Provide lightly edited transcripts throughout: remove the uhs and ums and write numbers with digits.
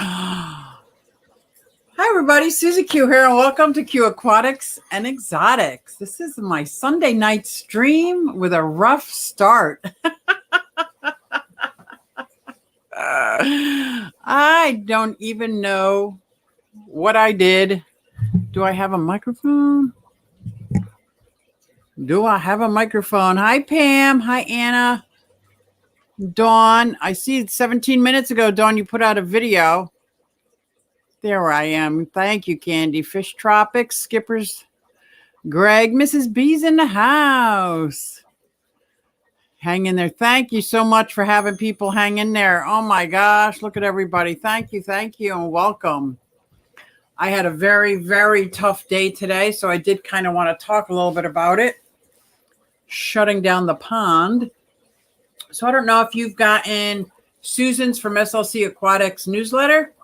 Hi, everybody. Suzy Q here, and welcome to Q Aquatics and Exotics. This is my Sunday night stream with a rough start. I don't even know what I did. Do I have a microphone? Do I have a microphone? Hi, Pam. Hi, Anna. Dawn. I see 17 minutes ago, Dawn, you put out a video. There I am. Thank you, Candy. Fish Tropics, Skippers, Greg, Mrs. B's in the house. Hang in there. Thank you so much for having people hang in there. Oh my gosh, look at everybody. Thank you, and welcome. I had a very, very tough day today, so I did kind of want to talk a little bit about it. Shutting down the pond. So I don't know if you've gotten Susan's from SLC Aquatics newsletter,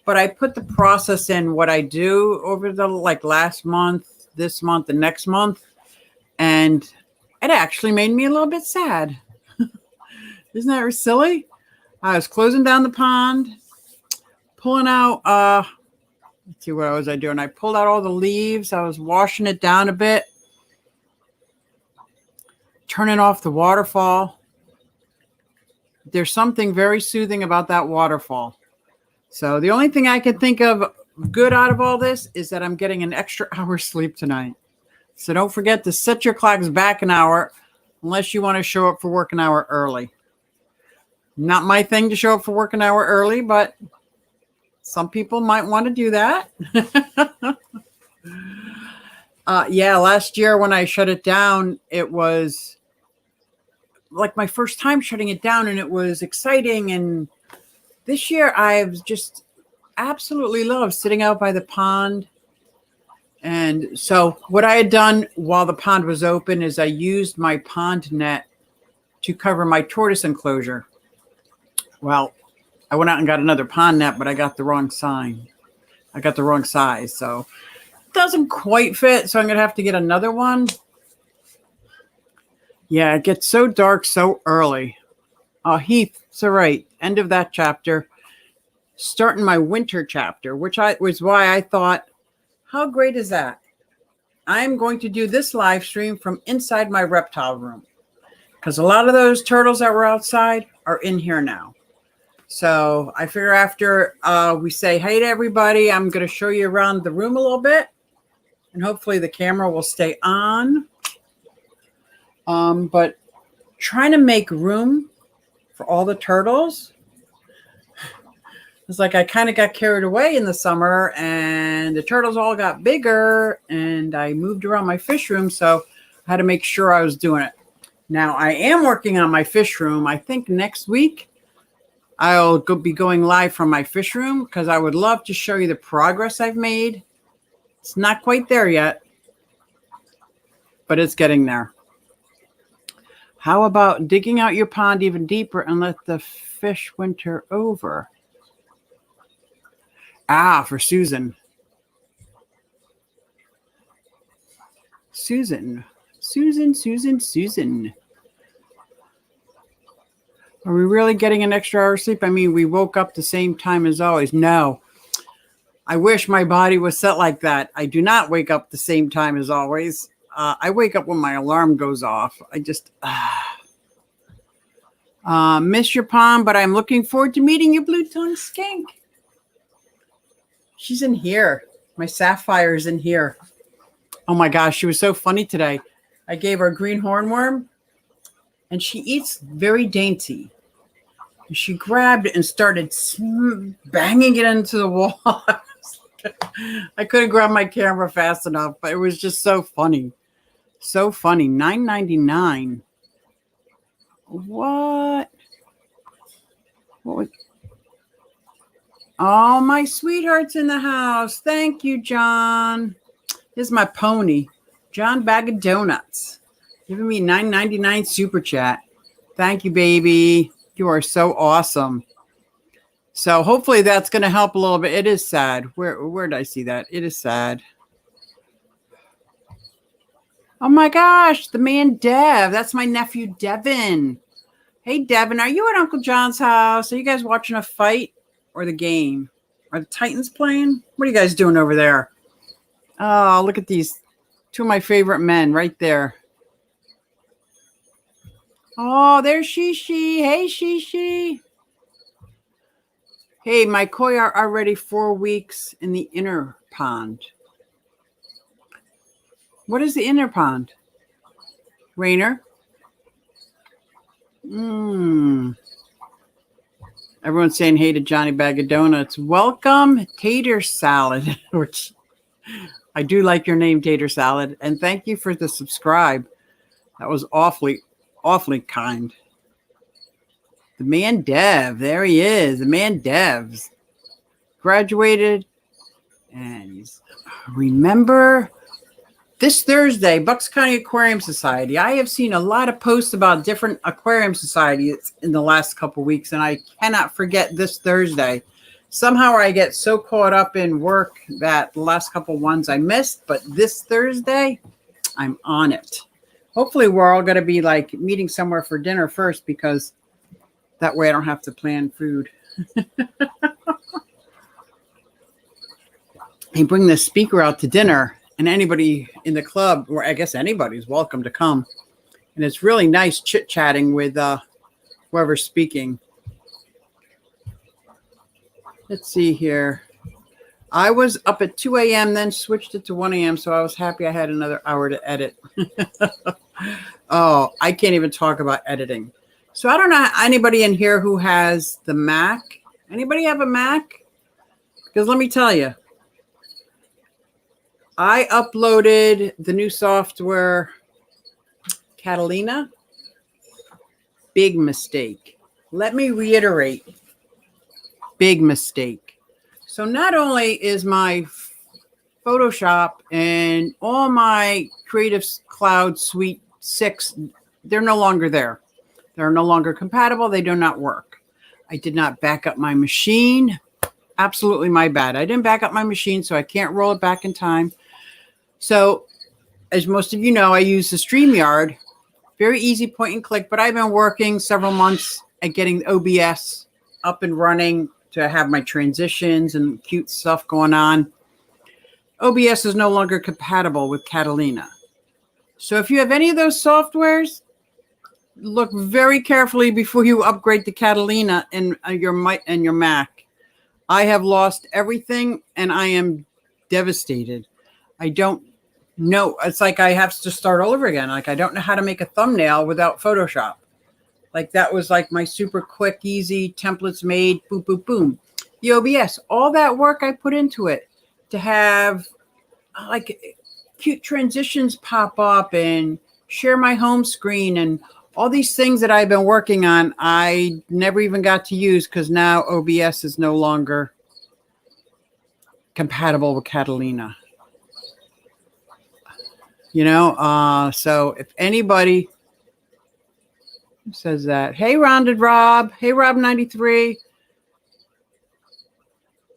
but I put the process in what I do over the last month, this month, and next month. And it actually made me a little bit sad. Isn't that silly? I was closing down the pond, pulling out, let's see, what was I doing? I pulled out all the leaves. I was washing it down a bit, turning off the waterfall. There's something very soothing about that waterfall. So the only thing I can think of good out of all this is that I'm getting an extra hour's sleep tonight. So don't forget to set your clocks back an hour unless you want to show up for work an hour early. Not my thing to show up for work an hour early, but some people might want to do that. Yeah, last year when I shut it down, it was like my first time shutting it down, and it was exciting. And this year I've just absolutely loved sitting out by the pond. And so what I had done while the pond was open is I used my pond net to cover my tortoise enclosure. Well, I went out and got another pond net, but I got the wrong sign. I got the wrong size. So it doesn't quite fit. So I'm going to have to get another one. Yeah, it gets so dark so early. Heath, so right. End of that chapter. Starting my winter chapter, which was why I thought, how great is that? I'm going to do this live stream from inside my reptile room, because a lot of those turtles that were outside are in here now. So I figure after we say hey to everybody, I'm going to show you around the room a little bit, and hopefully the camera will stay on. But trying to make room for all the turtles. It's like I kind of got carried away in the summer, and the turtles all got bigger, and I moved around my fish room, so I had to make sure I was doing it. Now, I am working on my fish room. I think next week I'll be going live from my fish room, because I would love to show you the progress I've made. It's not quite there yet, but it's getting there. How about digging out your pond even deeper and let the fish winter over? For Susan. Susan. Are we really getting an extra hour of sleep? I mean, we woke up the same time as always. No. I wish my body was set like that. I do not wake up the same time as always. I wake up when my alarm goes off. I just miss your pond, but I'm looking forward to meeting your blue-tongued skink. She's in here. My sapphire is in here. Oh my gosh, she was so funny today. I gave her a green hornworm, and she eats very dainty. She grabbed it and started banging it into the wall. I couldn't grab my camera fast enough, but it was just so funny. So funny. $9.99. What was... Oh, my sweetheart's in the house. Thank you, John. Here's my pony, John Bag of Donuts, giving me $9.99 super chat. Thank you, baby. You are so awesome. So hopefully that's going to help a little bit. It is sad. Where did I see that? It is sad. Oh my gosh, the man Dev. That's my nephew Devin. Hey, Devin, are you at Uncle John's house? Are you guys watching a fight? or the game? Are the Titans playing? What are you guys doing over there? Oh, look at these. Two of my favorite men right there. Oh, there's Shishi. Hey, Shishi. Hey, my koi are already 4 weeks in the inner pond. What is the inner pond? Rainer? Everyone's saying hey to Johnny Bag of Donuts. Welcome, Tater Salad, which I do like your name, Tater Salad. And thank you for the subscribe. That was awfully kind. The man Dev. There he is. The man Devs. Graduated. And he's, remember this Thursday, Bucks County Aquarium Society. I have seen a lot of posts about different aquarium societies in the last couple of weeks, and I cannot forget this Thursday. Somehow I get so caught up in work that the last couple ones I missed, but this Thursday, I'm on it. Hopefully we're all going to be like meeting somewhere for dinner first, because that way I don't have to plan food. They bring the speaker out to dinner, and anybody in the club, or I guess anybody's welcome to come. And it's really nice chit-chatting with whoever's speaking. Let's see here. I was up at 2 a.m., then switched it to 1 a.m., so I was happy I had another hour to edit. Oh, I can't even talk about editing. So I don't know anybody in here who has the Mac. Anybody have a Mac? Because let me tell you, I uploaded the new software, Catalina. Big mistake. Let me reiterate. Big mistake. So not only is my Photoshop and all my Creative Cloud Suite 6, they're no longer there. They're no longer compatible. They do not work. I did not back up my machine. Absolutely my bad. I didn't back up my machine, so I can't roll it back in time. So, as most of you know, I use the StreamYard. Very easy point and click, but I've been working several months at getting OBS up and running to have my transitions and cute stuff going on. OBS is no longer compatible with Catalina. So if you have any of those softwares, look very carefully before you upgrade to Catalina and your Mac. I have lost everything and I am devastated. I don't know. It's like I have to start all over again. Like I don't know how to make a thumbnail without Photoshop. Like that was like my super quick, easy templates made, boom, boom, boom. The OBS, all that work I put into it to have like cute transitions pop up and share my home screen and all these things that I've been working on, I never even got to use because now OBS is no longer compatible with Catalina. You know, so if anybody says that, hey, Rounded Rob, hey, Rob 93.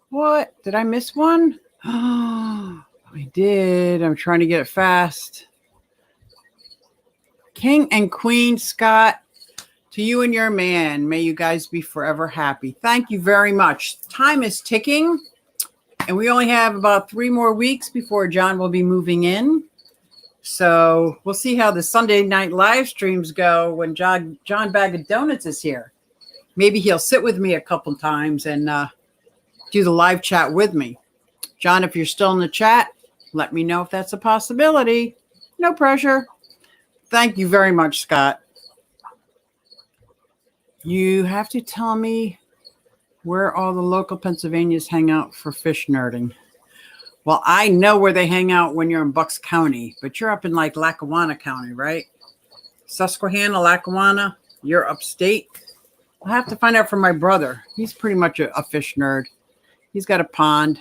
What? Did I miss one? Oh, I did. I'm trying to get it fast. King and Queen Scott, to you and your man, may you guys be forever happy. Thank you very much. Time is ticking, and we only have about 3 more weeks before John will be moving in. So we'll see how the Sunday night live streams go when John Bag of Donuts is here. Maybe he'll sit with me a couple times and do the live chat with me. John, if you're still in the chat, let me know if that's a possibility. No pressure. Thank you very much, Scott. You have to tell me where all the local Pennsylvanians hang out for fish nerding. Well, I know where they hang out when you're in Bucks County, but you're up in like Lackawanna County, right? Susquehanna, Lackawanna, you're upstate. I'll have to find out from my brother. He's pretty much a fish nerd. He's got a pond.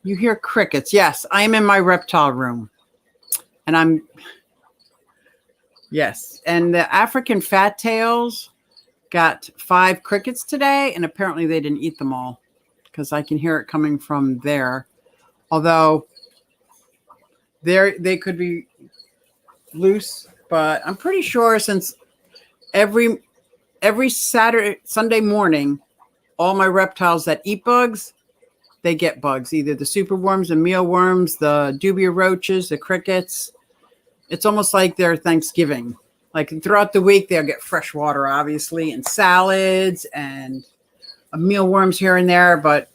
You hear crickets. Yes, I am in my reptile room. And yes. And the African fat tails got 5 crickets today, and apparently they didn't eat them all because I can hear it coming from there. Although they could be loose, but I'm pretty sure since every Sunday morning, all my reptiles that eat bugs, they get bugs. Either the superworms, the mealworms, the dubia roaches, the crickets. It's almost like their Thanksgiving. Like throughout the week, they'll get fresh water, obviously, and salads and mealworms here and there. But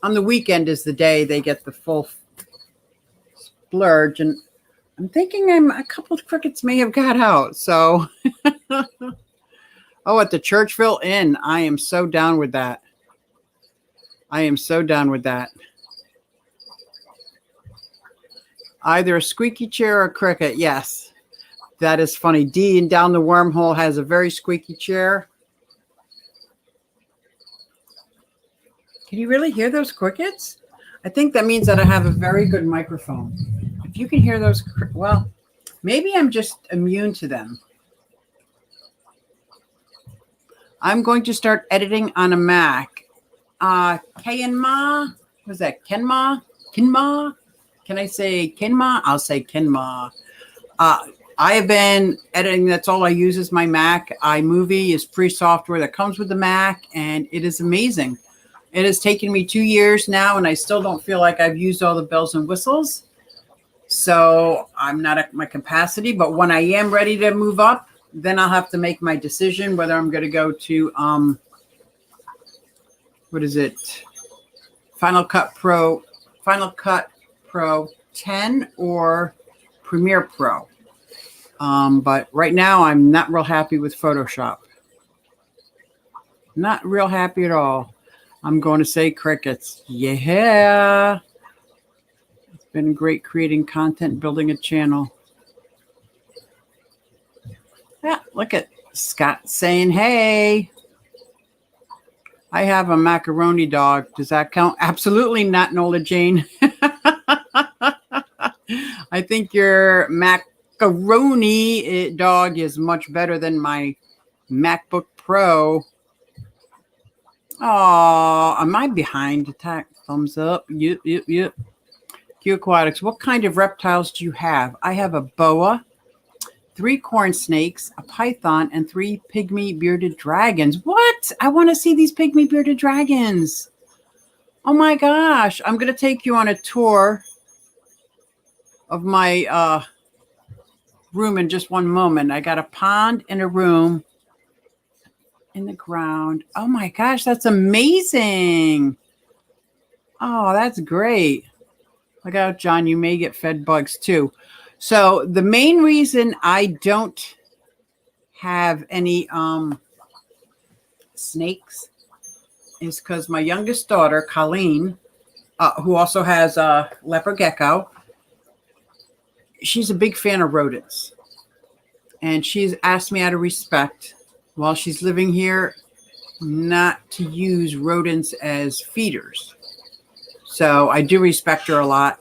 on the weekend is the day they get the full splurge. And I'm thinking a couple of crickets may have got out. So, oh, at the Churchville Inn. I am so down with that. I am so down with that. Either a squeaky chair or a cricket. Yes, that is funny. D and down the wormhole has a very squeaky chair. Can you really hear those crickets? I think that means that I have a very good microphone. If you can hear those, well, maybe I'm just immune to them. I'm going to start editing on a Mac. Kenma, what's that? Kenma? Can I say Kenma? I'll say Kenma. I have been editing. That's all I use is my Mac. iMovie is free software that comes with the Mac, and it is amazing. It has taken me 2 years now, and I still don't feel like I've used all the bells and whistles. So I'm not at my capacity, but when I am ready to move up, then I'll have to make my decision whether I'm going to go to, what is it? Final Cut Pro 10 or Premiere Pro. But right now I'm not real happy with Photoshop. Not real happy at all. I'm going to say crickets. Yeah. It's been great creating content, building a channel. Yeah, look at Scott saying, hey. I have a macaroni dog. Does that count? Absolutely not, Nola Jane. I think your macaroni dog is much better than my MacBook Pro. Oh, am I behind? Attack. Thumbs up. Yep. Q Aquatics. What kind of reptiles do you have? I have a boa, 3 corn snakes, a python, and 3 pygmy bearded dragons. What? I want to see these pygmy bearded dragons. Oh my gosh. I'm going to take you on a tour of my room in just one moment. I got a pond and a room in the ground. Oh my gosh, that's amazing. Oh, that's great. Look out, John. You may get fed bugs too. So the main reason I don't have any snakes is because my youngest daughter, Colleen, who also has a leopard gecko, she's a big fan of rodents. And she's asked me out of respect while she's living here not to use rodents as feeders. So I do respect her a lot.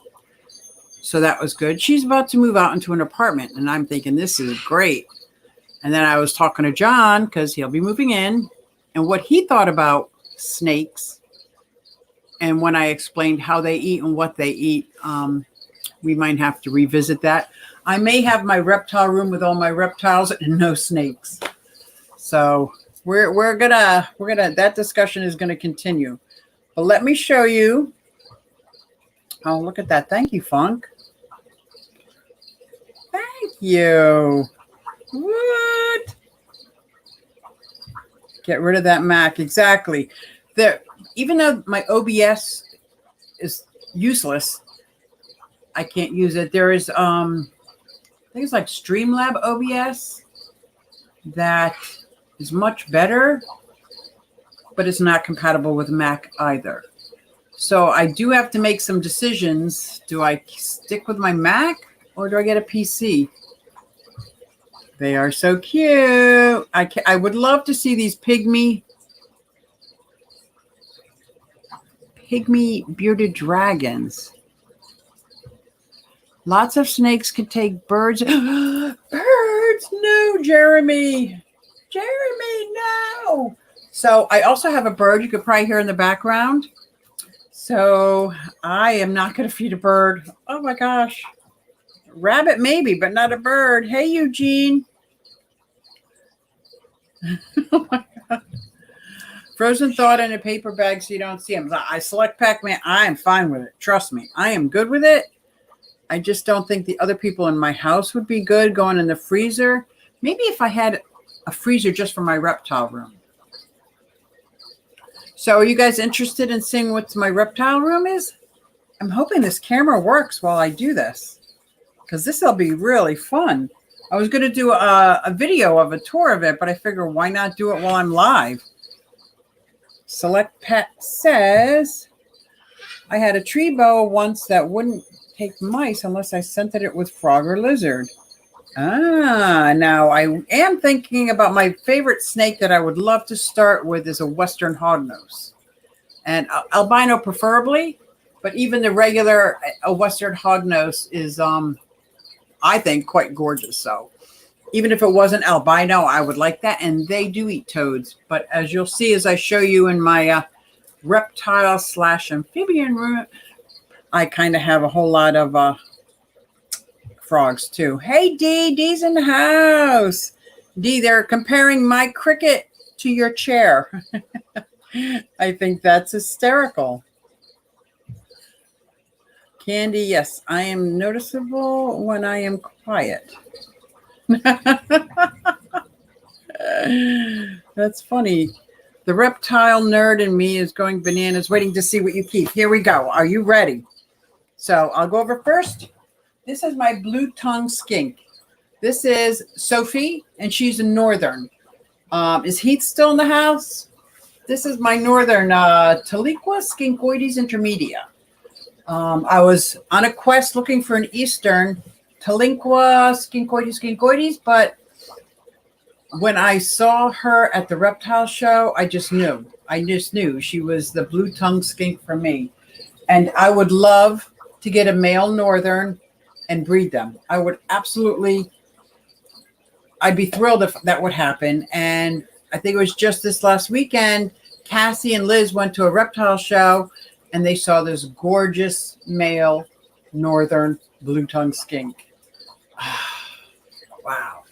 So that was good. She's about to move out into an apartment, and I'm thinking this is great. And then I was talking to John because he'll be moving in and what he thought about snakes. And when I explained how they eat and what they eat, we might have to revisit that. I may have my reptile room with all my reptiles and no snakes. So we're gonna that discussion is gonna continue. But let me show you. Oh, look at that. Thank you, Funk. Thank you. What? Get rid of that Mac. Exactly. Even though my OBS is useless, I can't use it. There is I think it's like Streamlab OBS that is much better, but it's not compatible with Mac either. So I do have to make some decisions. Do I stick with my Mac or do I get a PC? They are so cute. I would love to see these pygmy bearded dragons. Lots of snakes can take birds. Birds, no, Jeremy. Jeremy, no. So I also have a bird you could probably hear in the background. So I am not going to feed a bird. Oh my gosh. Rabbit maybe, but not a bird. Hey, Eugene. Oh my God. Frozen thawed in a paper bag so you don't see them. I select Pac-Man. I am fine with it. Trust me. I am good with it. I just don't think the other people in my house would be good going in the freezer. Maybe if I had a freezer just for my reptile room. So are you guys interested in seeing what my reptile room is? I'm hoping this camera works while I do this, because this will be really fun. I was going to do a video of a tour of it, but I figure why not do it while I'm live? Select Pet says, I had a tree boa once that wouldn't take mice unless I scented it with frog or lizard. Now I am thinking about my favorite snake that I would love to start with is a Western hognose. And albino preferably, but even the regular Western hognose is, I think, quite gorgeous. So even if it wasn't albino, I would like that. And they do eat toads. But as you'll see, as I show you in my reptile / amphibian room, I kind of have a whole lot of frogs too. Hey, Dee, Dee's in the house. Dee, they're comparing my cricket to your chair. I think that's hysterical. Candy, yes, I am noticeable when I am quiet. That's funny. The reptile nerd in me is going bananas, waiting to see what you keep. Here we go. Are you ready? So I'll go over first. This is my blue tongue skink. This is Sophie, and she's a northern. Is Heath still in the house? This is my northern Taliqua skinkoides intermedia. I was on a quest looking for an eastern Taliqua skinkoides, but when I saw her at the reptile show, I just knew. She was the blue tongue skink for me. And I would love to get a male northern and breed them. I'd be thrilled if that would happen. And I think it was just this last weekend, Cassie and Liz went to a reptile show and they saw this gorgeous male northern blue tongue skink. Wow.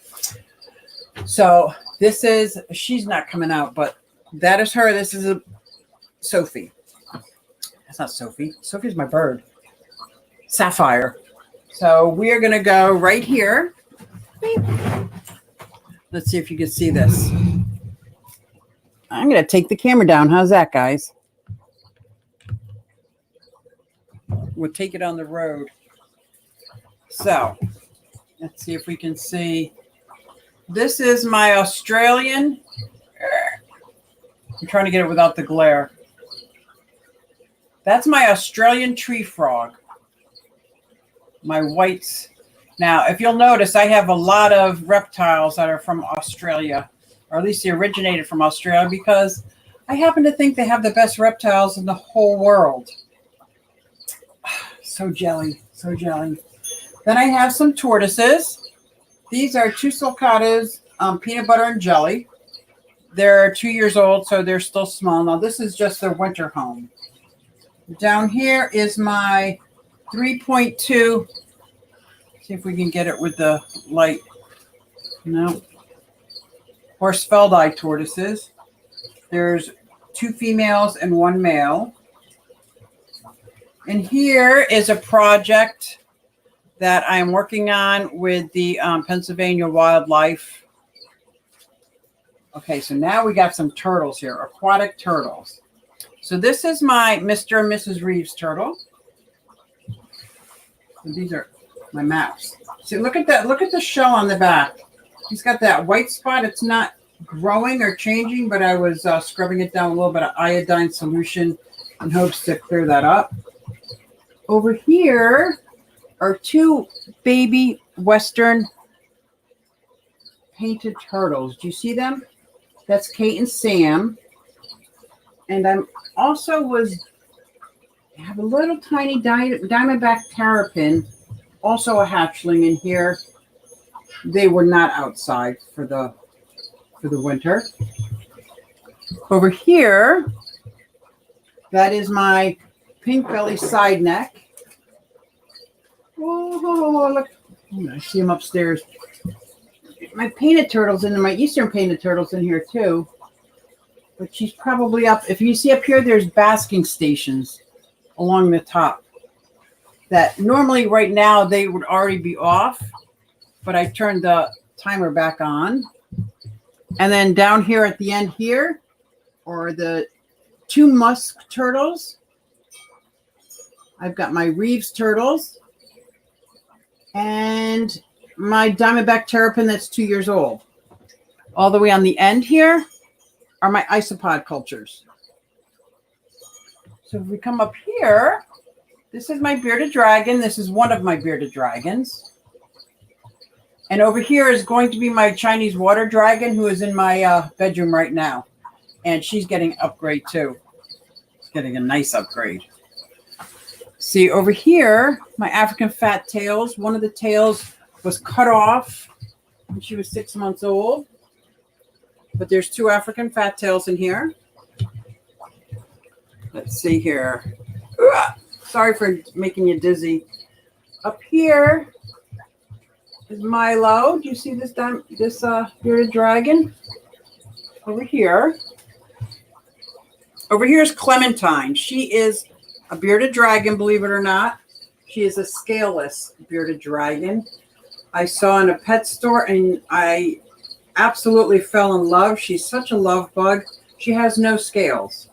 So she's not coming out, but that is her. This is a Sophie. That's not Sophie. Sophie's my bird. Sapphire. So we are going to go right here. Beep. Let's see if you can see this. I'm going to take the camera down. How's that, guys? We'll take it on the road. So let's see if we can see. This is my Australian. I'm trying to get it without the glare. That's my Australian tree frog. My whites. Now, if you'll notice, I have a lot of reptiles that are from Australia, or at least they originated from Australia, because I happen to think they have the best reptiles in the whole world. So jelly, so jelly. Then I have some tortoises. These are two sulcatas, peanut butter and jelly. They're 2 years old, so they're still small. Now, this is just their winter home. Down here is my 3.2. See if we can get it with the light. No. Horsfeldi tortoises. There's 2 females and 1 male. And here is a project that I'm working on with the Pennsylvania Wildlife. Okay, so now we got some turtles here, aquatic turtles. So this is my Mr. and Mrs. Reeves turtle. And these are my mouse. See, look at that. Look at the shell on the back. He's got that white spot. It's not growing or changing, but I was scrubbing it down a little bit of iodine solution in hopes to clear that up. Over here are 2 baby Western painted turtles. Do you see them? That's Kate and Sam. And I'm also have a little tiny diamondback terrapin, also a hatchling in here. They were not outside for the winter. Over here, that is my pink belly side neck. Oh, look. I see them upstairs. My painted turtles and my Eastern painted turtles in here too. but she's probably up. If you see up here, there's basking stations along the top that normally right now they would already be off, but I turned the timer back on. And then down here at the end here are the 2 musk turtles. I've got my Reeves turtles and my diamondback terrapin that's 2 years old. All the way on the end here are my isopod cultures. So if we come up here, this is my bearded dragon. This is one of my bearded dragons. And over here is going to be my Chinese water dragon, who is in my bedroom right now. And she's getting an upgrade too. She's getting a nice upgrade. See over here, my African fat tails. One of the tails was cut off when she was 6 months old. But there's 2 African fat tails in here. Let's see here. Ugh, sorry for making you dizzy. Up here is Milo. Do you see this bearded dragon? Over here. Over here is Clementine. She is a bearded dragon, believe it or not. She is a scaleless bearded dragon. I saw in a pet store and I absolutely fell in love. She's such a love bug. She has no scales.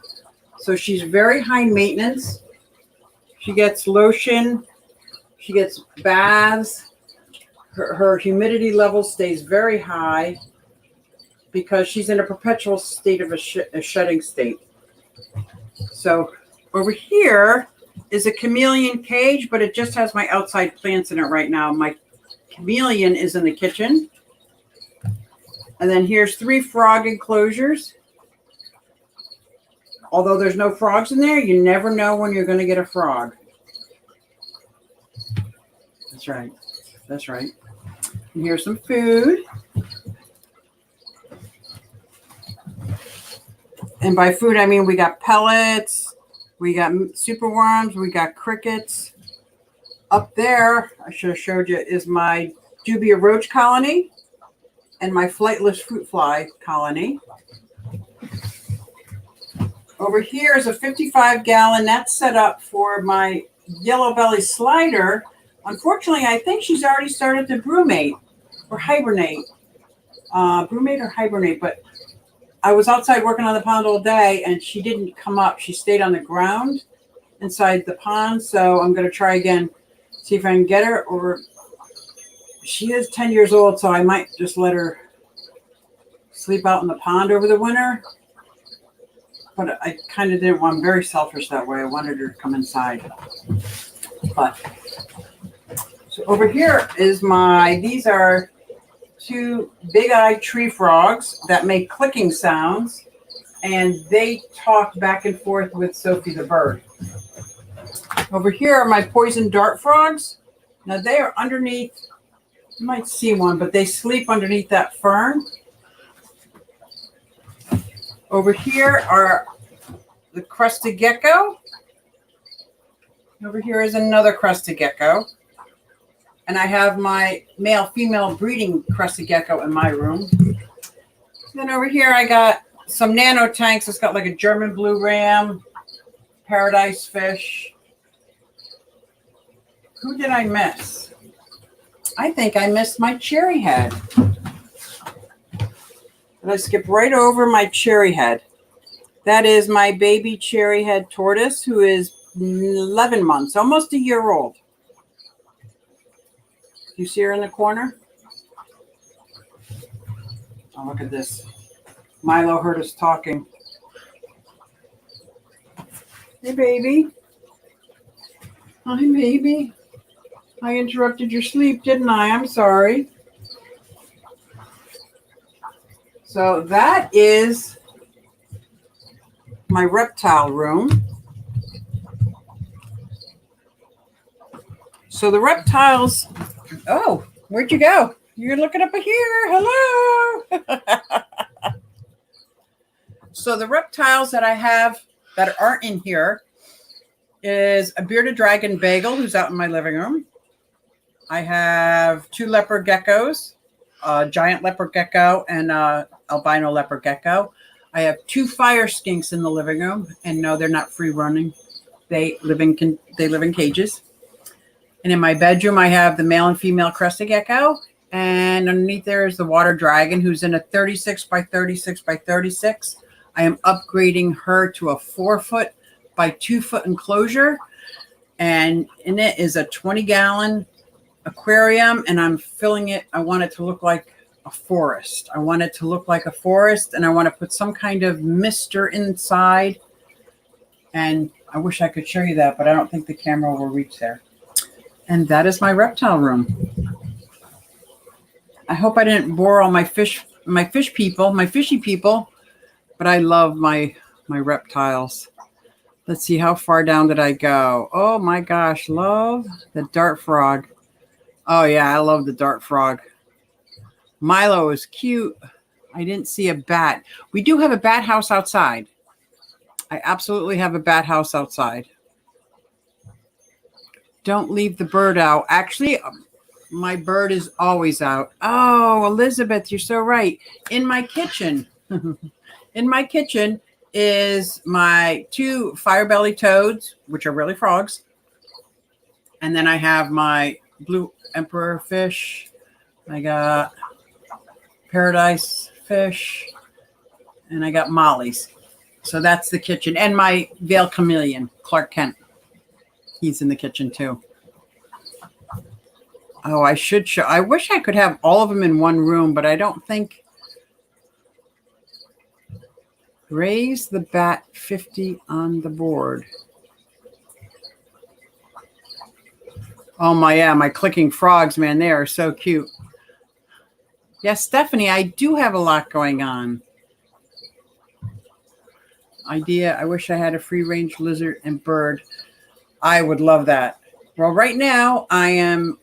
So she's very high maintenance. She gets lotion. She gets baths. Her humidity level stays very high because she's in a perpetual state of a shedding state. So over here is a chameleon cage, but it just has my outside plants in it right now. My chameleon is in the kitchen. And then here's 3 frog enclosures. Although there's no frogs in there, you never know when you're going to get a frog. That's right. That's right. And here's some food. And by food, I mean we got pellets, we got superworms, we got crickets. Up there, I should have showed you, is my dubia roach colony and my flightless fruit fly colony. Over here is a 55-gallon. That's set up for my yellow belly slider. Unfortunately, I think she's already started to brumate or hibernate. Brumate or hibernate, but I was outside working on the pond all day and she didn't come up. She stayed on the ground inside the pond. So I'm going to try again, see if I can get her. Or she is 10 years old, so I might just let her sleep out in the pond over the winter. But I kind of didn't want, I'm very selfish that way. I wanted her to come inside. But so over here is these are 2 big-eyed tree frogs that make clicking sounds, and they talk back and forth with Sophie the bird. Over here are my poison dart frogs. Now they are underneath, you might see one, but they sleep underneath that fern. Over here are the crested gecko. Over here is another crested gecko. And I have my male-female breeding crested gecko in my room. Then over here I got some nano tanks. It's got like a German blue ram, paradise fish. Who did I miss? I think I missed my cherry head. Did I skip right over my cherry head? That is my baby cherry head tortoise, who is 11 months, almost a year old. You see her in the corner? Oh, look at this. Milo heard us talking. Hey, baby. Hi, baby. I interrupted your sleep, didn't I? I'm sorry. So that is my reptile room. So the reptiles, oh, where'd you go? You're looking up here. Hello. So the reptiles that I have that aren't in here is a bearded dragon bagel, who's out in my living room. I have 2 leopard geckos, a giant leopard gecko and a albino leopard gecko. I have 2 fire skinks in the living room, and no, they're not free running. They live in cages. And in my bedroom, I have the male and female crested gecko, and underneath there is the water dragon, who's in a 36 by 36 by 36. I am upgrading her to a 4-foot by 2-foot enclosure, and in it is a 20-gallon aquarium, and I'm filling it. I want it to look like a forest. I want it to look like a forest, and I want to put some kind of mister inside. And I wish I could show you that, but I don't think the camera will reach there. And that is my reptile room. I hope I didn't bore all my fishy people, but I love my reptiles. Let's see, how far down did I go? Oh my gosh, love the dart frog. Oh yeah, I love the dart frog. Milo is cute. I didn't see a bat. We do have a bat house outside. I absolutely have a bat house outside. Don't leave the bird out. Actually, my bird is always out. Oh, Elizabeth, you're so right. In my kitchen, is my 2 fire-bellied toads, which are really frogs. And then I have my blue emperor fish. I got paradise fish, and I got mollies. So that's the kitchen. And my veil chameleon, Clark Kent. He's in the kitchen too. Oh, I should show. I wish I could have all of them in one room, but I don't think. Raise the bat 50 on the board. Oh my clicking frogs, man, they are so cute. Yes, Stephanie, I do have a lot going on. Idea, I wish I had a free-range lizard and bird. I would love that. Well, right now I am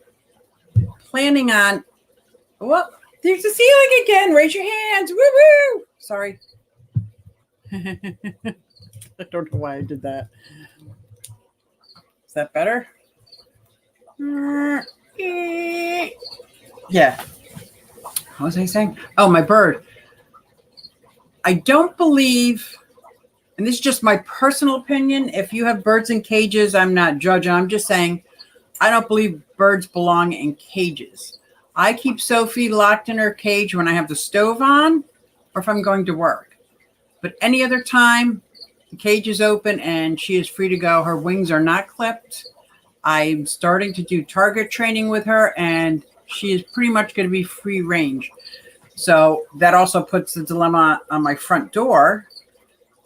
planning on, well, there's a ceiling again. Raise your hands. Woo-woo. Sorry. I don't know why I did that. Is that better? Yeah. What was I saying? Oh, my bird. I don't believe, and this is just my personal opinion, if you have birds in cages, I'm not judging. I'm just saying I don't believe birds belong in cages. I keep Sophie locked in her cage when I have the stove on or if I'm going to work. But any other time, the cage is open and she is free to go. Her wings are not clipped. I'm starting to do target training with her, and she is pretty much going to be free range. So that also puts the dilemma on my front door.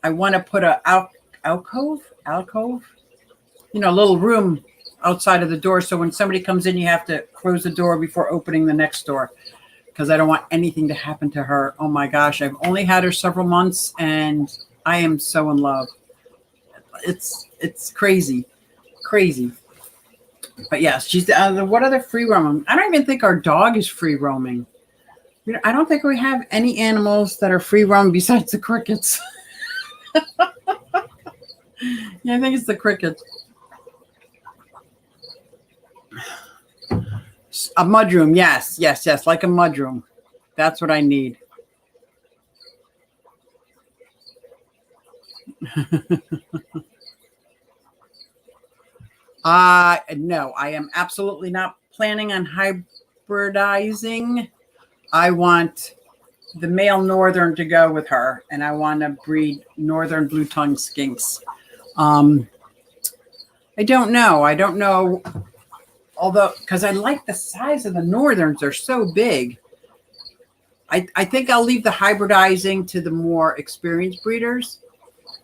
I want to put a alcove, you know, a little room outside of the door. So when somebody comes in, you have to close the door before opening the next door, because I don't want anything to happen to her. Oh my gosh, I've only had her several months and I am so in love. It's crazy. But yes, she's what other free roaming? I don't even think our dog is free roaming. I don't think we have any animals that are free roaming besides the crickets. Yeah, I think it's the crickets. A mudroom, yes, like a mudroom. That's what I need. No, I am absolutely not planning on hybridizing. I want the male northern to go with her, and I want to breed northern blue-tongued skinks. I don't know. Although, because I like the size of the northerns, they're so big. I think I'll leave the hybridizing to the more experienced breeders.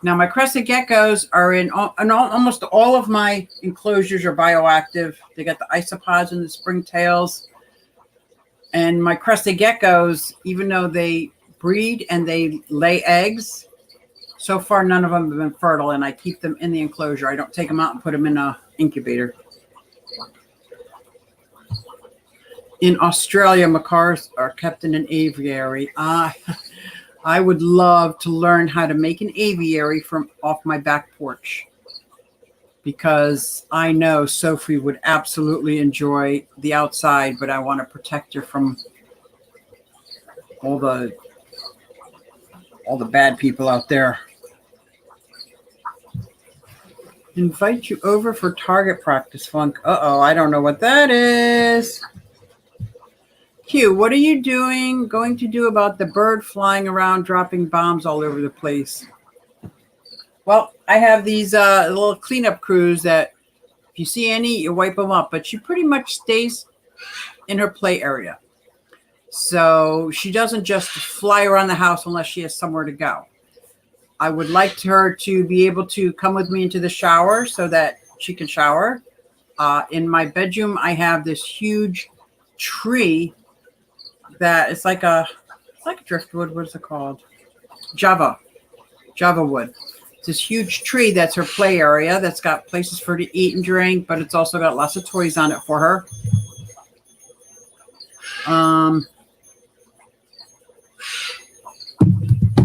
Now, my crested geckos are in almost all of my enclosures are bioactive. They got the isopods and the springtails. And my crested geckos, even though they breed and they lay eggs, so far none of them have been fertile, and I keep them in the enclosure. I don't take them out and put them in an incubator. In Australia, macaws are kept in an aviary. I would love to learn how to make an aviary from off my back porch, because I know Sophie would absolutely enjoy the outside, but I want to protect her from all all the bad people out there. Invite you over for target practice, Funk. Uh-oh, I don't know what that is. Q, what are you going to do about the bird flying around dropping bombs all over the place? Well, I have these little cleanup crews that if you see any, you wipe them up. But she pretty much stays in her play area. So she doesn't just fly around the house unless she has somewhere to go. I would like her to be able to come with me into the shower so that she can shower. In my bedroom, I have this huge tree that it's like a driftwood. What is it called? Java wood. It's this huge tree that's her play area that's got places for her to eat and drink, but it's also got lots of toys on it for her.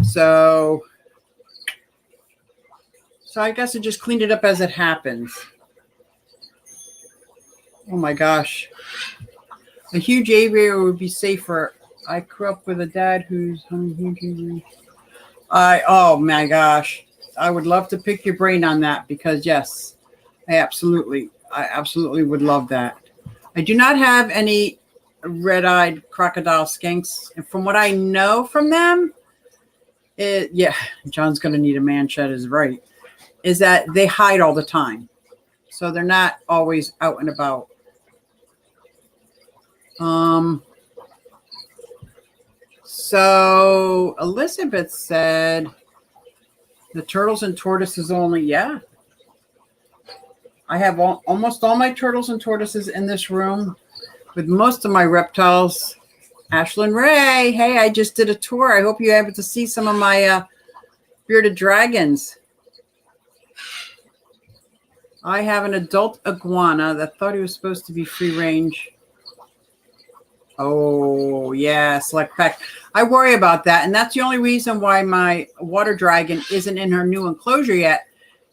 So I guess I just cleaned it up as it happens. Oh my gosh. A huge aviary would be safer. I grew up with a dad who's oh my gosh. I would love to pick your brain on that because yes, I absolutely would love that. I do not have any red-eyed crocodile skinks. And from what I know from them, John's going to need a man shed is right, is that they hide all the time. So they're not always out and about. So Elizabeth said the turtles and tortoises only. Yeah. I have almost all my turtles and tortoises in this room with most of my reptiles. Ashlyn Ray, hey, I just did a tour. I hope you're able to see some of my bearded dragons. I have an adult iguana that thought he was supposed to be free range. Oh, yeah, select pack. I worry about that. And that's the only reason why my water dragon isn't in her new enclosure yet,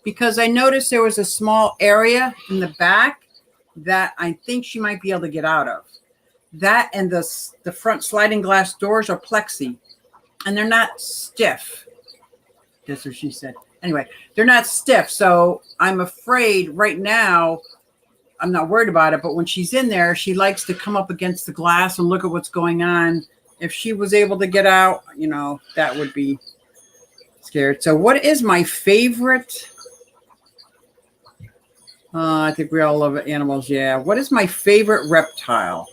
because I noticed there was a small area in the back that I think she might be able to get out of. That and the front sliding glass doors are plexi, and they're not stiff. That's what she said. Anyway, they're not stiff, so I'm afraid right now, I'm not worried about it, but when she's in there, she likes to come up against the glass and look at what's going on. If she was able to get out, you know, that would be scared. So what is my favorite? I think we all love animals. Yeah. What is my favorite reptile?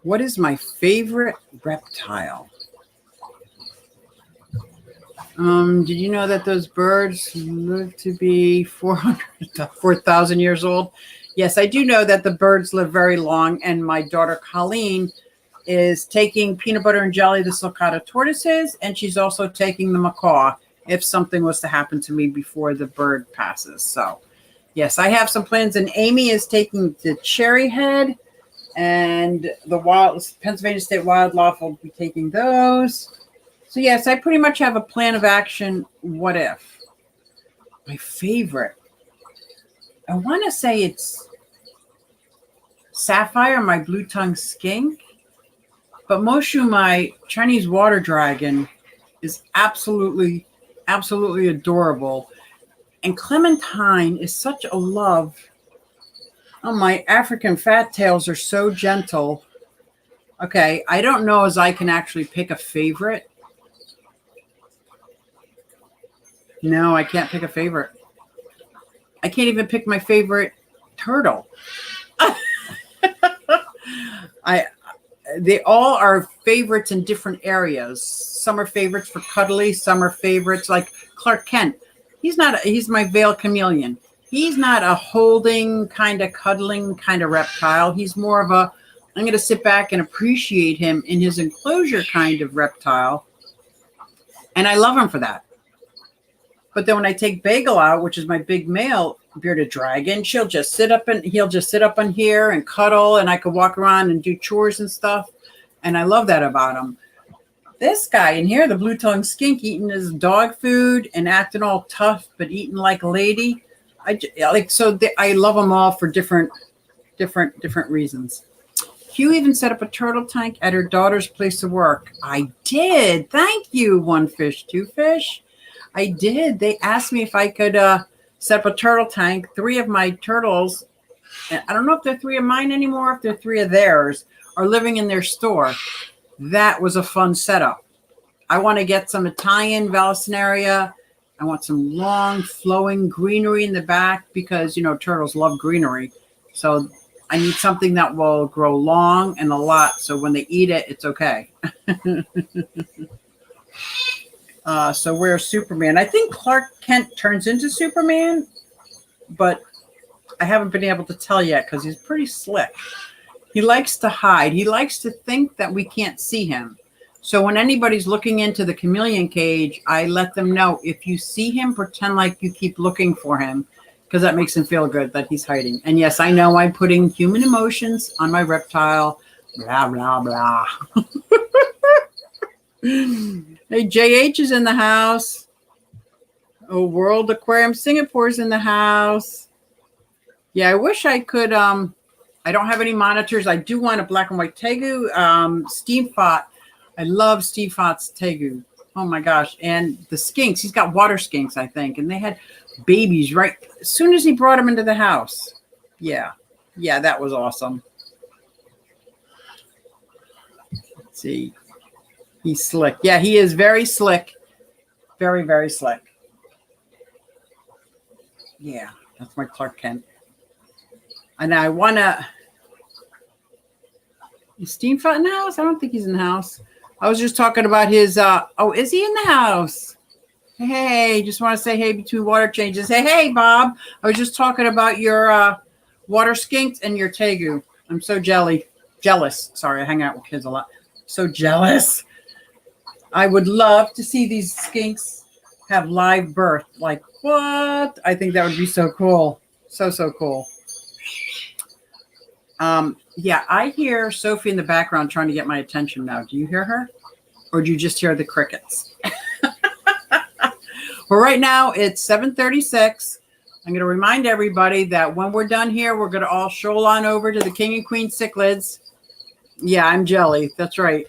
What is my favorite reptile? Did you know that those birds live to be 4,000 years old? Yes, I do know that the birds live very long, and my daughter Colleen is taking peanut butter and jelly, the sulcata tortoises, and she's also taking the macaw if something was to happen to me before the bird passes. So, yes, I have some plans, and Amy is taking the cherry head, and the Pennsylvania State Wildlife will be taking those. So, yes, I pretty much have a plan of action. What if? My favorite. I want to say it's Sapphire, my blue-tongued skink. But Moshu, my Chinese water dragon, is absolutely adorable. And Clementine is such a love. Oh, my African fat tails are so gentle. Okay, I don't know as I can actually pick a favorite. No, I can't pick a favorite. I can't even pick my favorite turtle. They all are favorites in different areas. Some are favorites for cuddly. Some are favorites like Clark Kent. He's my veiled chameleon. He's not a holding kind of cuddling kind of reptile. He's more of a, I'm going to sit back and appreciate him in his enclosure kind of reptile. And I love him for that. But then when I take Bagel out, which is my big male bearded dragon, he'll just sit up on here and cuddle, and I could walk around and do chores and stuff. And I love that about him. This guy in here, the blue-tongued skink, eating his dog food and acting all tough, but eating like a lady. I love them all for different reasons. Hugh even set up a turtle tank at her daughter's place of work. I did. Thank you, one fish, two fish. I did. They asked me if I could set up a turtle tank. 3 of my turtles, and I don't know if they're 3 of mine anymore, if they're 3 of theirs, are living in their store. That was a fun setup. I want to get some Italian Vallisneria. I want some long flowing greenery in the back because, you know, turtles love greenery. So I need something that will grow long and a lot. So when they eat it, it's okay. So where's Superman? I think Clark Kent turns into Superman, but I haven't been able to tell yet because he's pretty slick. He likes to hide. He likes to think that we can't see him. So when anybody's looking into the chameleon cage, I let them know, if you see him, pretend like you keep looking for him, because that makes him feel good that he's hiding. And yes, I know I'm putting human emotions on my reptile. Blah, blah, blah. Hey, JH is in the house. Oh, World Aquarium Singapore's in the house. Yeah, I wish I could. I don't have any monitors. I do want a black and white Tegu. Steve Fott. I love Steve Fott's Tegu. Oh my gosh. And the skinks. He's got water skinks, I think. And they had babies right as soon as he brought them into the house. Yeah. Yeah, that was awesome. Let's see. He's slick. Yeah, he is very slick. Very, very slick. Yeah, that's my Clark Kent. And I want to... Is Steve Fott in the house? I don't think he's in the house. I was just talking about his... oh, is he in the house? Hey, just want to say hey between water changes. Hey, Bob. I was just talking about your water skinks and your Tegu. I'm so jealous. Sorry, I hang out with kids a lot. So jealous. I would love to see these skinks have live birth. Like, what? I think that would be so cool. So cool. Yeah, I hear Sophie in the background trying to get my attention now. Do you hear her? Or do you just hear the crickets? Well, right now it's 7:36. I'm going to remind everybody that when we're done here, we're going to all stroll on over to the King and Queen cichlids. Yeah, I'm jelly. That's right.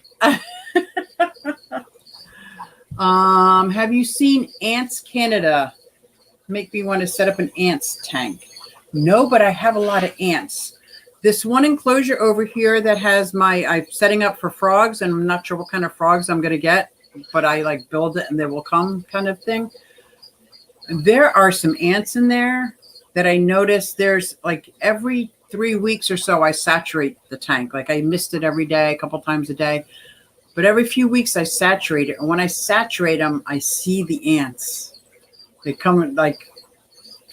Have you seen Ants Canada? Make me want to set up an ants tank. No, but I have a lot of ants. This one enclosure over here that has I'm setting up for frogs, and I'm not sure what kind of frogs I'm going to get, but I like build it and they will come kind of thing. There are some ants in there that I noticed. There's like every 3 weeks or so, I saturate the tank. Like I mist it every day, a couple times a day. But every few weeks I saturate it. And when I saturate them, I see the ants. They come like,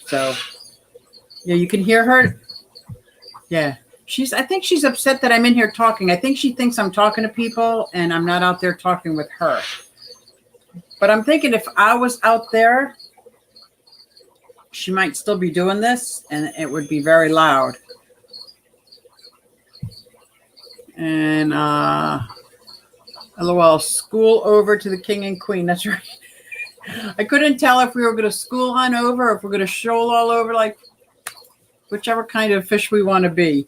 so yeah, you can hear her. Yeah. I think she's upset that I'm in here talking. I think she thinks I'm talking to people and I'm not out there talking with her. But I'm thinking if I was out there, she might still be doing this and it would be very loud. And LOL, school over to the King and Queen. That's right. I couldn't tell if we were going to school on over or if we're going to shoal all over, like whichever kind of fish we want to be.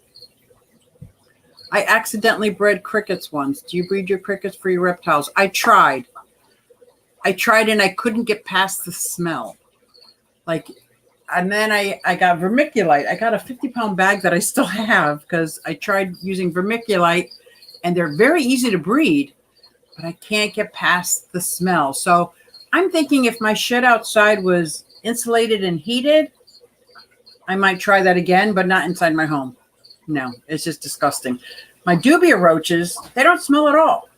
I accidentally bred crickets once. Do you breed your crickets for your reptiles? I tried and I couldn't get past the smell. And then I got vermiculite. I got a 50-pound bag that I still have because I tried using vermiculite and they're very easy to breed, but I can't get past the smell. So I'm thinking if my shed outside was insulated and heated, I might try that again, but not inside my home. No, it's just disgusting. My dubia roaches, they don't smell at all.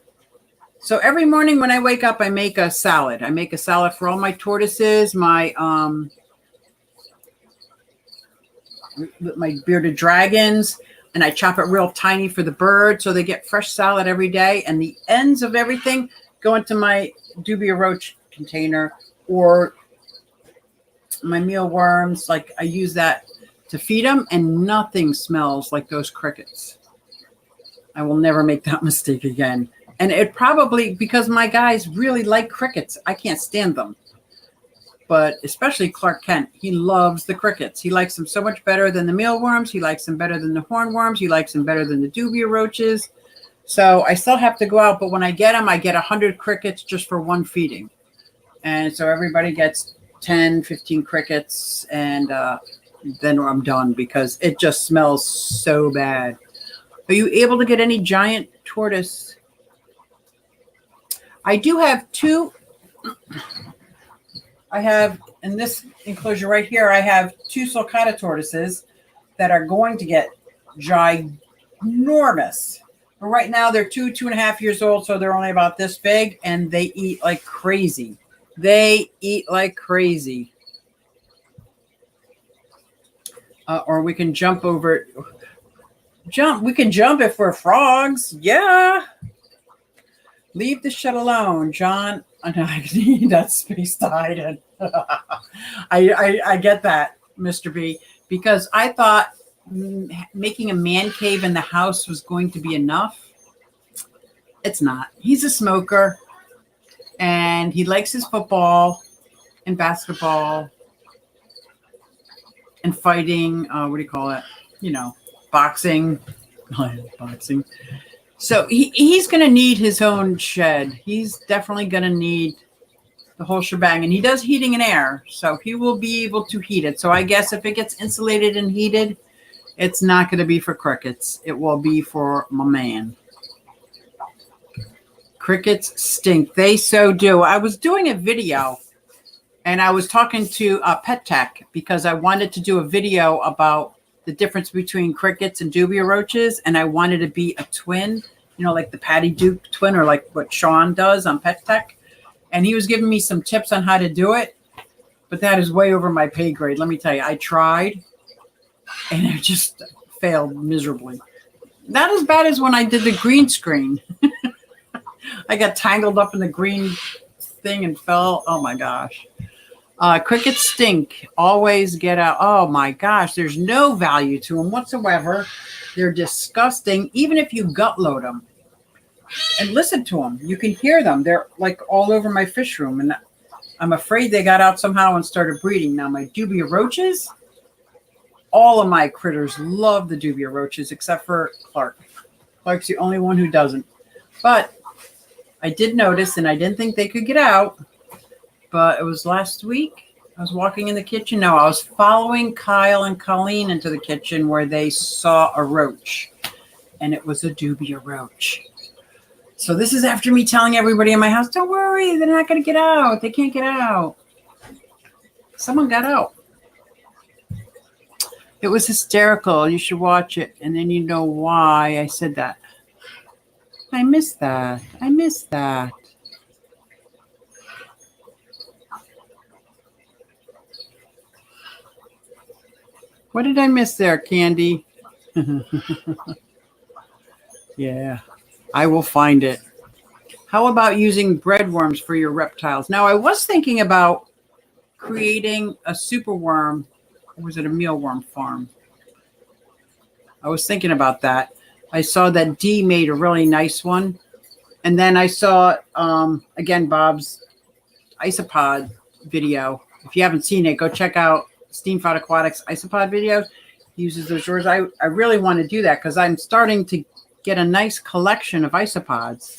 So every morning when I wake up, I make a salad. I make a salad for all my tortoises, my bearded dragons, and I chop it real tiny for the birds so they get fresh salad every day. And the ends of everything go into my dubia roach container or my mealworms. Like I use that to feed them, and nothing smells like those crickets. I will never make that mistake again. And it probably, because my guys really like crickets, I can't stand them. but especially Clark Kent, he loves the crickets. He likes them so much better than the mealworms. He likes them better than the hornworms. He likes them better than the dubia roaches. So I still have to go out, but when I get them, I get 100 crickets just for one feeding. And so everybody gets 10, 15 crickets, and then I'm done because it just smells so bad. Are you able to get any giant tortoise? I do have two. I have, in this enclosure right here, I have two sulcata tortoises that are going to get ginormous. But right now they're 2.5 years old, so they're only about this big, and they eat like crazy. They eat like crazy. Or we can jump over it. We can jump if we're frogs. Yeah. Leave the shit alone, John. I need that space to hide in. I get that, Mr. B, because I thought making a man cave in the house was going to be enough. It's not. He's a smoker, and he likes his football and basketball and fighting. What do you call it? You know, boxing. Boxing. So he's going to need his own shed. He's definitely going to need the whole shebang. And he does heating and air, so he will be able to heat it. So I guess if it gets insulated and heated, it's not going to be for crickets. It will be for my man. Crickets stink. They so do. I was doing a video, and I was talking to Pet Tech because I wanted to do a video about the difference between crickets and dubia roaches, and I wanted to be a twin, you know, like the Patty Duke twin, or like what Sean does on Pet Tech. And he was giving me some tips on how to do it, but that is way over my pay grade. Let me tell you, I tried, and it just failed miserably. Not as bad as when I did the green screen. I got tangled up in the green thing and fell. Oh my gosh. Crickets stink. Always get out. Oh my gosh. There's no value to them whatsoever. They're disgusting. Even if you gut load them and listen to them, you can hear them. They're like all over my fish room. And I'm afraid they got out somehow and started breeding. Now my dubia roaches, all of my critters love the dubia roaches except for Clark. Clark's the only one who doesn't. But I did notice, and I didn't think they could get out, but it was last week. I was walking in the kitchen. No, I was following Kyle and Colleen into the kitchen where they saw a roach, and it was a dubia roach. So this is after me telling everybody in my house, don't worry, they're not going to get out. They can't get out. Someone got out. It was hysterical. You should watch it, and then you know why I said that. I missed that. I missed that. What did I miss there, Candy? Yeah, I will find it. How about using breadworms for your reptiles? Now, I was thinking about creating a superworm, or was it a mealworm farm? I was thinking about that. I saw that Dee made a really nice one. And then I saw, again, Bob's isopod video. If you haven't seen it, go check out Steamfied Aquatics isopod video. He uses those drawers. I really want to do that because I'm starting to get a nice collection of isopods.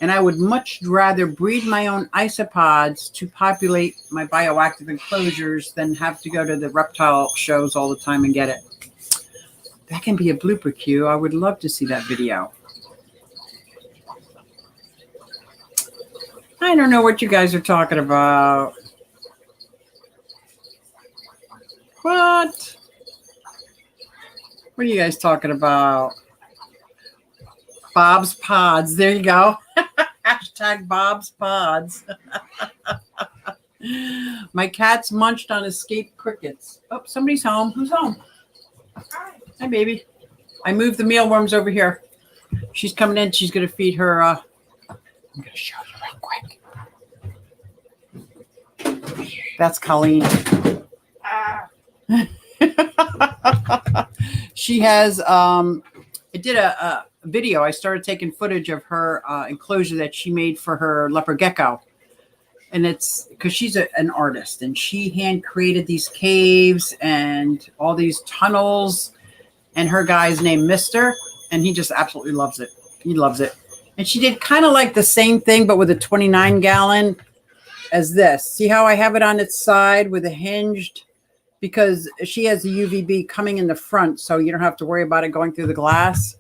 And I would much rather breed my own isopods to populate my bioactive enclosures than have to go to the reptile shows all the time and get it. That can be a blooper cue. I would love to see that video. I don't know what you guys are talking about. What? What are you guys talking about? Bob's Pods. There you go. Hashtag Bob's Pods. My cat's munched on escaped crickets. Oh, somebody's home. Who's home? Hi, baby. I moved the mealworms over here. She's coming in. She's going to feed her. I'm going to show you real quick. That's Colleen. She has, I did a video. I started taking footage of her enclosure that she made for her leopard gecko. And it's because she's an artist, and she hand created these caves and all these tunnels. And her guy's named Mister, and he just absolutely loves it. He loves it. And she did kind of like the same thing, but with a 29-gallon as this. See how I have it on its side with a hinged, because she has the UVB coming in the front, so you don't have to worry about it going through the glass.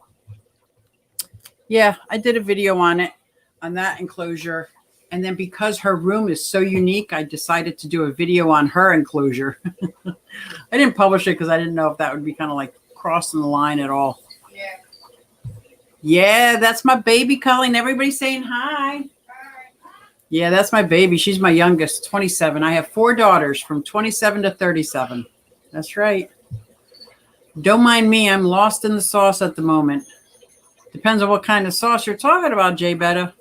Yeah, I did a video on it, on that enclosure. And then because her room is so unique, I decided to do a video on her enclosure. I didn't publish it because I didn't know if that would be kind of like crossing the line at all. Yeah, that's my baby Colleen. Everybody saying hi. Yeah, that's my baby. She's my youngest, 27. I have 4 daughters from 27 to 37. That's right. Don't mind me. I'm lost in the sauce at the moment. Depends on what kind of sauce you're talking about, Jay Betta.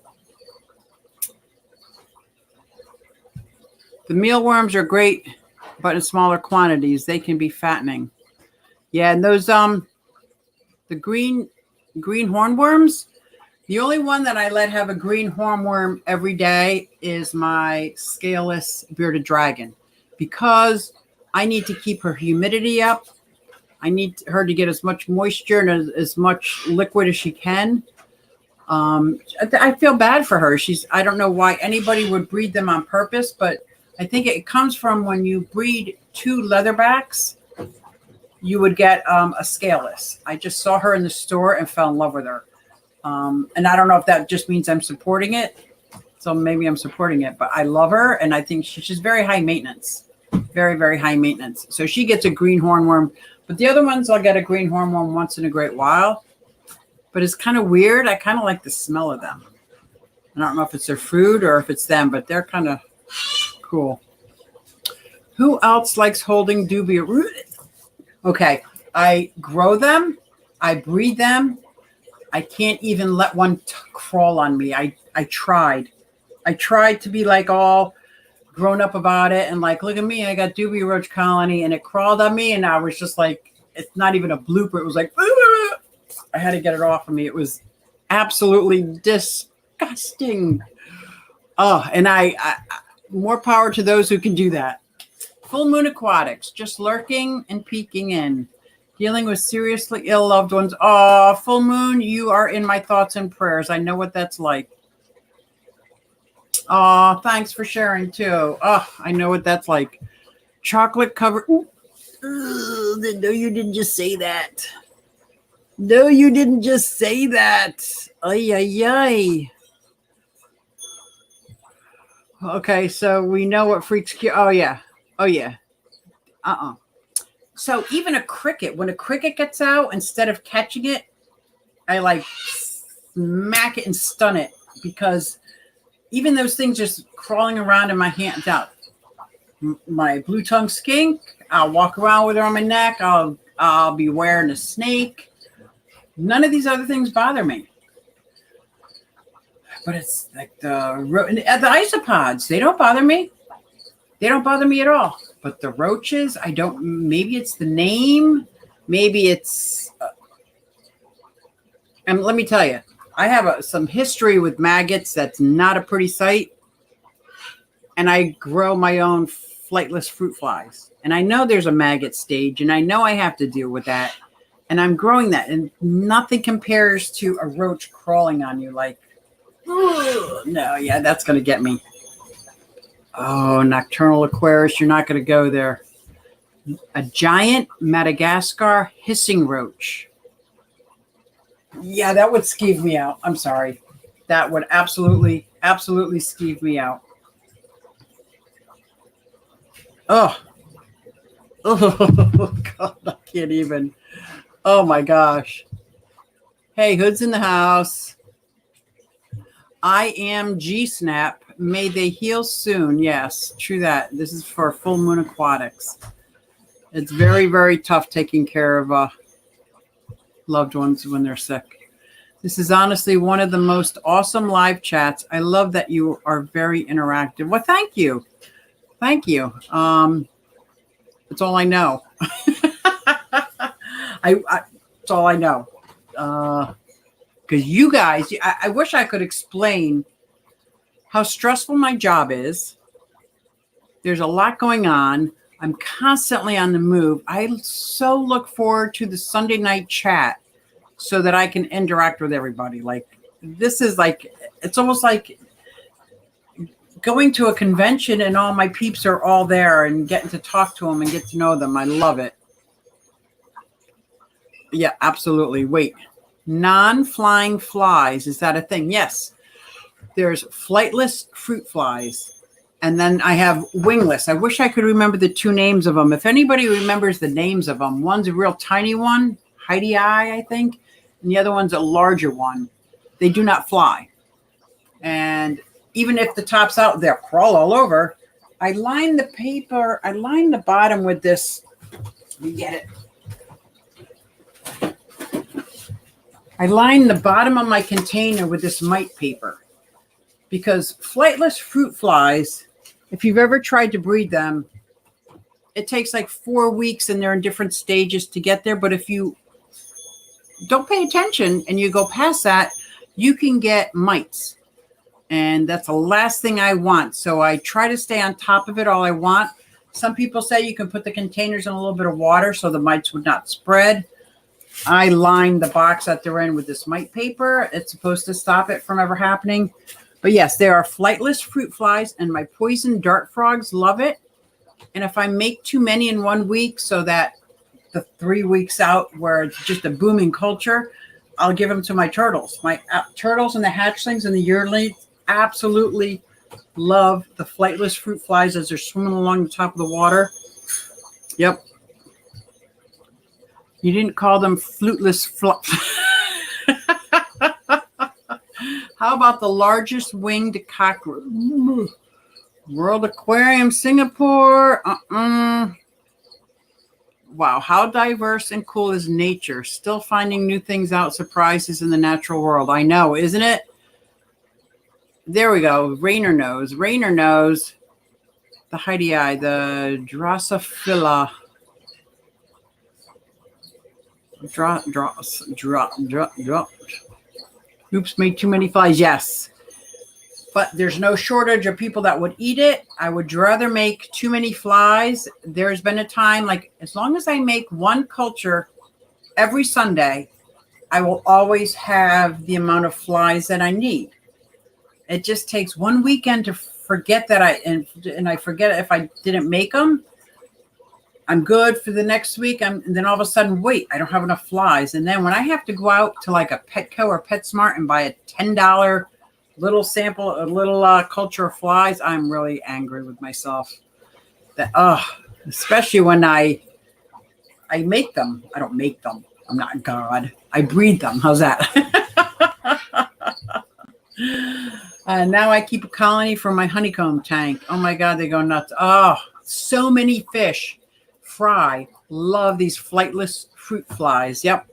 The mealworms are great, but in smaller quantities. They can be fattening. Yeah, and those the green hornworms, the only one that I let have a green hornworm every day is my scaleless bearded dragon, because I need to keep her humidity up. I need her to get as much moisture and as much liquid as she can. I feel bad for her. I don't know why anybody would breed them on purpose, but I think it comes from when you breed 2 leatherbacks, you would get a scaleless. I just saw her in the store and fell in love with her. And I don't know if that just means I'm supporting it. So maybe I'm supporting it, but I love her. And I think she's very high maintenance, very, very high maintenance. So she gets a green hornworm, but the other ones, I'll get a green hornworm once in a great while, but it's kind of weird. I kind of like the smell of them. I don't know if it's their food or if it's them, but they're kind of cool. Who else likes holding dubia? Okay, I grow them. I breed them. I can't even let one crawl on me. I tried. I tried to be like all grown up about it and like, look at me, I got dubia roach colony, and it crawled on me, and I was just like, it's not even a blooper. It was like, I had to get it off of me. It was absolutely disgusting. Oh, and I more power to those who can do that. Full Moon Aquatics, just lurking and peeking in. Dealing with seriously ill loved ones. Oh, Full Moon, you are in my thoughts and prayers. I know what that's like. Oh, thanks for sharing too. Oh, I know what that's like. Chocolate covered. No, you didn't just say that. No, you didn't just say that. Ay, ay, ay. Okay, so we know what freaks you. Oh, yeah. Oh, yeah. So even a cricket, when a cricket gets out, instead of catching it, I like smack it and stun it, because even those things just crawling around in my hands out. My blue tongue skink, I'll walk around with her on my neck. I'll be wearing a snake. None of these other things bother me. But it's like the isopods, they don't bother me. They don't bother me at all. But the roaches, I don't, maybe it's the name. Maybe it's, and let me tell you, I have some history with maggots. That's not a pretty sight. And I grow my own flightless fruit flies. And I know there's a maggot stage, and I know I have to deal with that. And I'm growing that. And nothing compares to a roach crawling on you like, oh, no, yeah, that's going to get me. Oh, Nocturnal Aquarist, you're not going to go there. A giant Madagascar hissing roach. Yeah, that would skeeve me out. I'm sorry. That would absolutely, absolutely skeeve me out. Oh. Oh, God, I can't even. Oh, my gosh. Hey, Hood's in the house. I am G-Snap. May they heal soon. Yes, true that. This is for Full Moon Aquatics. It's very, very tough taking care of loved ones when they're sick. This is honestly one of the most awesome live chats. I love that you are very interactive. Well, thank you. Thank you. That's all I know. That's all I know. Because you guys, I wish I could explain how stressful my job is, There's a lot going on. I'm constantly on the move. I so look forward to the Sunday night chat so that I can interact with everybody. Like, this is like, it's almost like going to a convention and all my peeps are all there and getting to talk to them and get to know them. I love it. Yeah, absolutely. Wait, non-flying flies, is that a thing? Yes. There's flightless fruit flies. And then I have wingless. I wish I could remember the two names of them. If anybody remembers the names of them, one's a real tiny one, hybridizing, I think, and the other one's a larger one. They do not fly. And even if the top's out, they'll crawl all over. I line the paper, I line the bottom with this. Let me get it. I line the bottom of my container with this mite paper because flightless fruit flies, if you've ever tried to breed them, it takes like 4 weeks and they're in different stages to get there. But if you don't pay attention and you go past that, you can get mites. And that's the last thing I want. So I try to stay on top of it all I want. Some people say you can put the containers in a little bit of water so the mites would not spread. I line the box that they're in with this mite paper. It's supposed to stop it from ever happening. But yes, there are flightless fruit flies, and my poison dart frogs love it. And if I make too many in 1 week so that the 3 weeks out where it's just a booming culture, I'll give them to my turtles. My turtles and the hatchlings and the yearlings absolutely love the flightless fruit flies as they're swimming along the top of the water. Yep. You didn't call them fluteless How about the largest winged cockroach? World Aquarium, Singapore. Wow, how diverse and cool is nature. Still finding new things out, surprises in the natural world. I know, isn't it? There we go. Rainer knows. Rainer knows. The hybridizing, the Drosophila. Oops, made too many flies. Yes. But there's no shortage of people that would eat it. I would rather make too many flies. There's been a time, like, as long as I make one culture every Sunday, I will always have the amount of flies that I need. It just takes one weekend to forget that and I forget if I didn't make them. I'm good for the next week. And then all of a sudden, wait, I don't have enough flies. And then when I have to go out to like a Petco or PetSmart and buy a $10 little sample, a little culture of flies, I'm really angry with myself. That especially when I make them. I don't make them. I'm not God. I breed them. How's that? Now I keep a colony for my honeycomb tank. Oh my God, they go nuts. Oh, so many fish. Fry. Love these flightless fruit flies. Yep.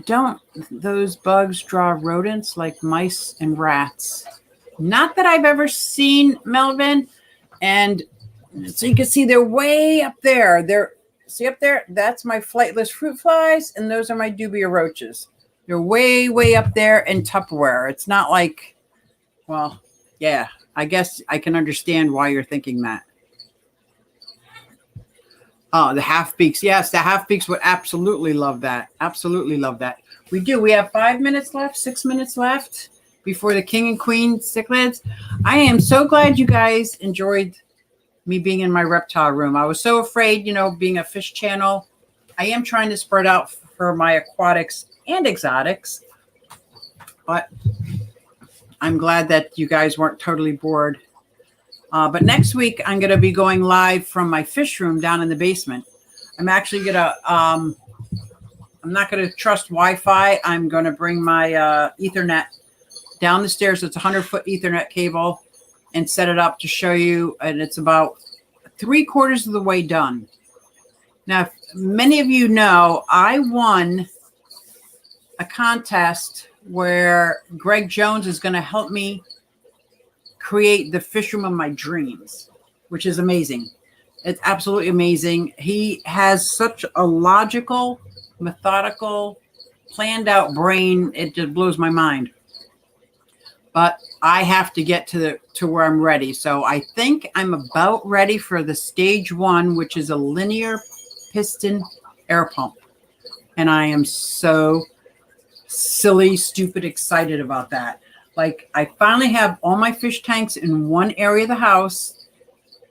Don't those bugs draw rodents like mice and rats? Not that I've ever seen, Melvin. And so you can see they're way up there. See up there? That's my flightless fruit flies, and those are my dubia roaches. They're way, way up there in Tupperware. It's not like, well, yeah, I guess I can understand why you're thinking that. Oh, the half-beaks. Yes, the half-beaks would absolutely love that. Absolutely love that. We do. We have 5 minutes left, 6 minutes left before the king and queen cichlids. I am so glad you guys enjoyed me being in my reptile room. I was so afraid, being a fish channel. I am trying to spread out for my aquatics and exotics, but I'm glad that you guys weren't totally bored. But next week, I'm going to be going live from my fish room down in the basement. I'm actually going to, I'm not going to trust Wi-Fi. I'm going to bring my Ethernet down the stairs. It's a 100-foot Ethernet cable and set it up to show you. And it's about 3/4 of the way done. Now, if many of you know, I won a contest where Greg Jones is going to help me create the fish room of my dreams, which is amazing. It's absolutely amazing. He has such a logical, methodical, planned out brain. It just blows my mind. But I have to get to where I'm ready. So I think I'm about ready for the stage 1, which is a linear piston air pump. And I am so silly, stupid, excited about that. Like, I finally have all my fish tanks in one area of the house.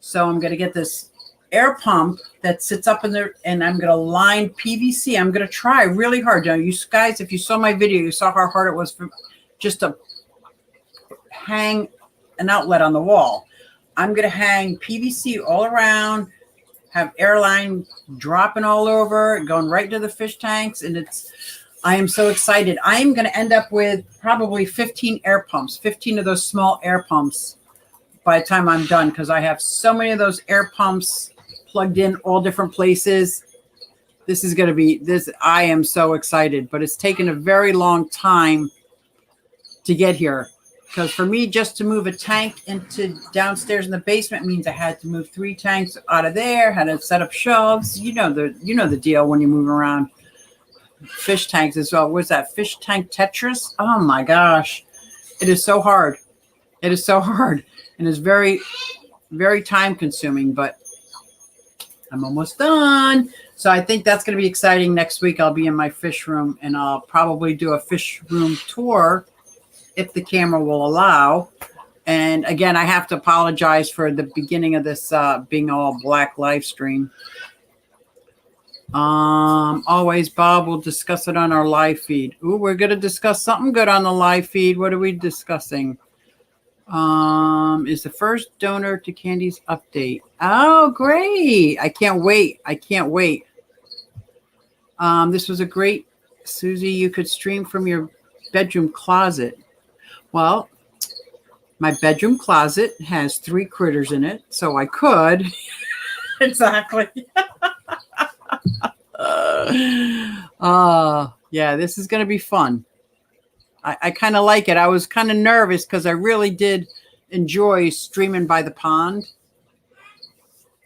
So I'm going to get this air pump that sits up in there, and I'm going to line PVC. I'm going to try really hard. Now, you guys, if you saw my video, you saw how hard it was for just to hang an outlet on the wall. I'm going to hang PVC all around, have airline dropping all over, going right into the fish tanks. And I am so excited. I am going to end up with probably 15 air pumps, 15 of those small air pumps by the time I'm done, because I have so many of those air pumps plugged in all different places. This is going to be this. I am so excited, but it's taken a very long time to get here. Because for me, just to move a tank into downstairs in the basement means I had to move 3 tanks out of there, had to set up shelves. You know the deal when you move around fish tanks as well. What's that? Fish tank Tetris? Oh my gosh. It is so hard. It is so hard. And it's very, very time consuming, but I'm almost done. So I think that's going to be exciting. Next week, I'll be in my fish room, and I'll probably do a fish room tour if the camera will allow. And again, I have to apologize for the beginning of this being all black live stream. Always, Bob, we'll discuss it on our live feed. Ooh, we're going to discuss something good on the live feed. What are we discussing? Is the first donor to Candy's update. Oh, great. I can't wait. I can't wait. This was a great, Suzy, you could stream from your bedroom closet. Well, my bedroom closet has 3 critters in it, so I could. Exactly. Yeah, this is going to be fun. I kind of like it. I was kind of nervous because I really did enjoy streaming by the pond.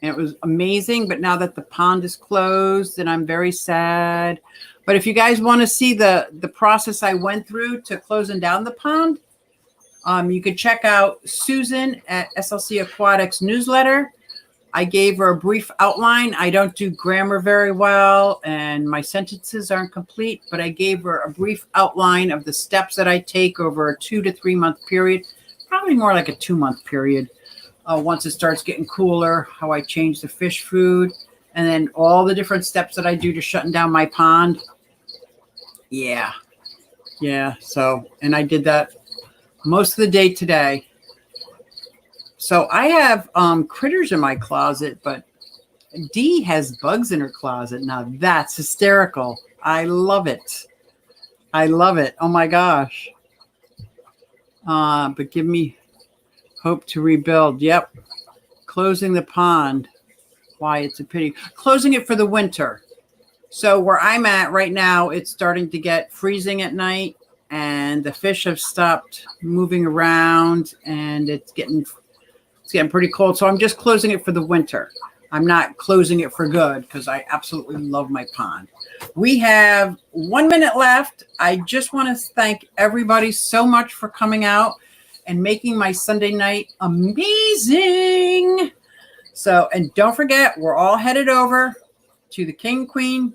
And it was amazing. But now that the pond is closed, and I'm very sad. But if you guys want to see the process I went through to closing down the pond, you could check out Susan at SLC Aquatics newsletter. I gave her a brief outline. I don't do grammar very well, and my sentences aren't complete, but I gave her a brief outline of the steps that I take over a 2 to 3 month period, probably more like a 2-month period. Once it starts getting cooler, how I change the fish food, and then all the different steps that I do to shutting down my pond. Yeah. So, and I did that most of the day today. So I have critters in my closet, but Dee has bugs in her closet. Now that's hysterical. I love it. I love it. Oh my gosh. But give me hope to rebuild. Yep. Closing the pond. Why, it's a pity. Closing it for the winter. So where I'm at right now, it's starting to get freezing at night, and the fish have stopped moving around, and it's getting pretty cold. So I'm just closing it for the winter. I'm not closing it for good because I absolutely love my pond. We have 1 minute left. I just want to thank everybody so much for coming out and making my Sunday night amazing. So, and don't forget, we're all headed over to the King and Queen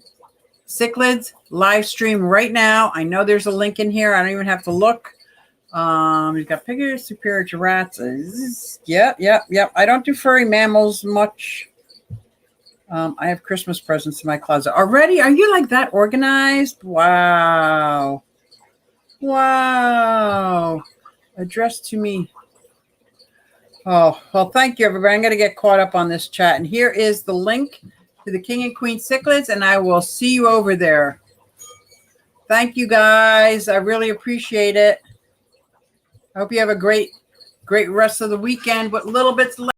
Cichlids live stream right now. I know there's a link in here. I don't even have to look. We've got piggies, superior to rats. Yep. I don't do furry mammals much. I have Christmas presents in my closet already. Are you like that organized? Wow. Addressed to me. Oh, well, thank you, everybody. I'm going to get caught up on this chat. And here is the link to the King and Queen Cichlids, and I will see you over there. Thank you, guys. I really appreciate it. I hope you have a great rest of the weekend with little bits left.